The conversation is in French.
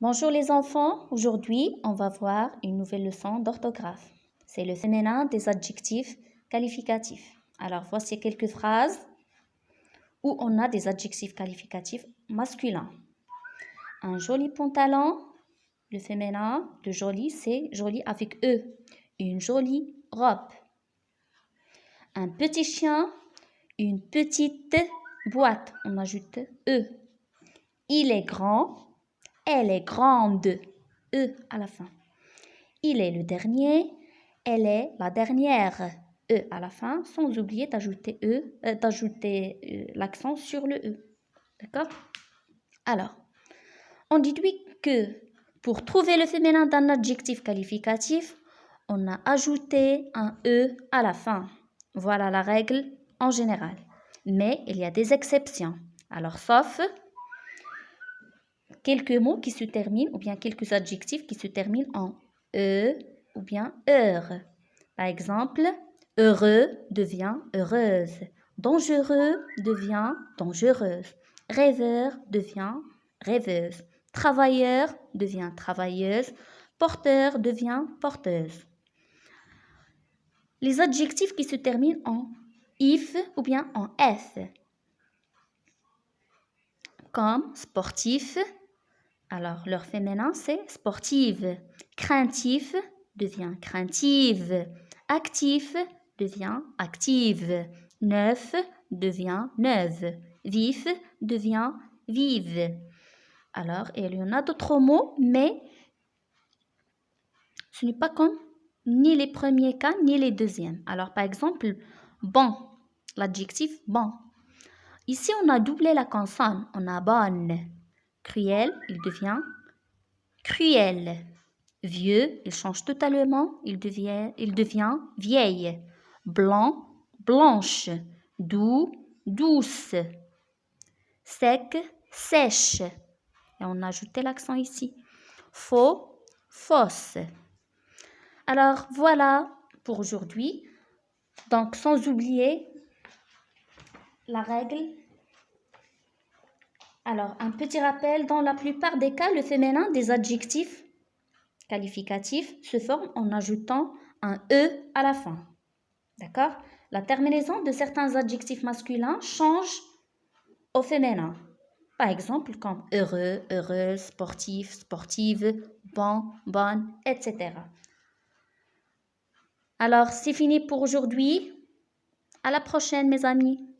Bonjour les enfants, aujourd'hui on va voir une nouvelle leçon d'orthographe. C'est le féminin des adjectifs qualificatifs. Alors voici quelques phrases où on a des adjectifs qualificatifs masculins. Un joli pantalon, le féminin de joli c'est joli avec E. Une jolie robe. Un petit chien, une petite boîte, on ajoute E. Il est grand, elle est grande, E à la fin. Il est le dernier, elle est la dernière, E à la fin, sans oublier d'ajouter l'accent sur le E. D'accord? Alors, on déduit que pour trouver le féminin d'un adjectif qualificatif, on a ajouté un E à la fin. Voilà la règle en général. Mais il y a des exceptions. Alors, sauf quelques mots qui se terminent, ou bien quelques adjectifs qui se terminent en E ou bien heure. Par exemple, heureux devient heureuse. Dangereux devient dangereuse. Rêveur devient rêveuse. Travailleur devient travailleuse. Porteur devient porteuse. Les adjectifs qui se terminent en if ou bien en f, comme sportif, alors leur féminin c'est sportive. Craintif devient craintive. Actif devient active. Neuf devient neuve. Vif devient vive. Alors, il y en a d'autres mots, mais ce n'est pas comme ni les premiers cas, ni les deuxièmes. Alors, par exemple, bon, l'adjectif bon. Ici, on a doublé la consonne, on a bonne. Cruel, il devient cruel. Vieux, il change totalement, il devient vieille. Blanc, blanche. Doux, douce. Sec, sèche. Et on a ajouté l'accent ici. Faux, fausse. Alors voilà pour aujourd'hui. Donc sans oublier la règle. Alors un petit rappel, dans la plupart des cas, le féminin des adjectifs qualificatifs se forme en ajoutant un E à la fin. D'accord? La terminaison de certains adjectifs masculins change au féminin. Par exemple, comme heureux, heureuse, sportif, sportive, bon, bonne, etc. Alors, c'est fini pour aujourd'hui. À la prochaine, mes amis.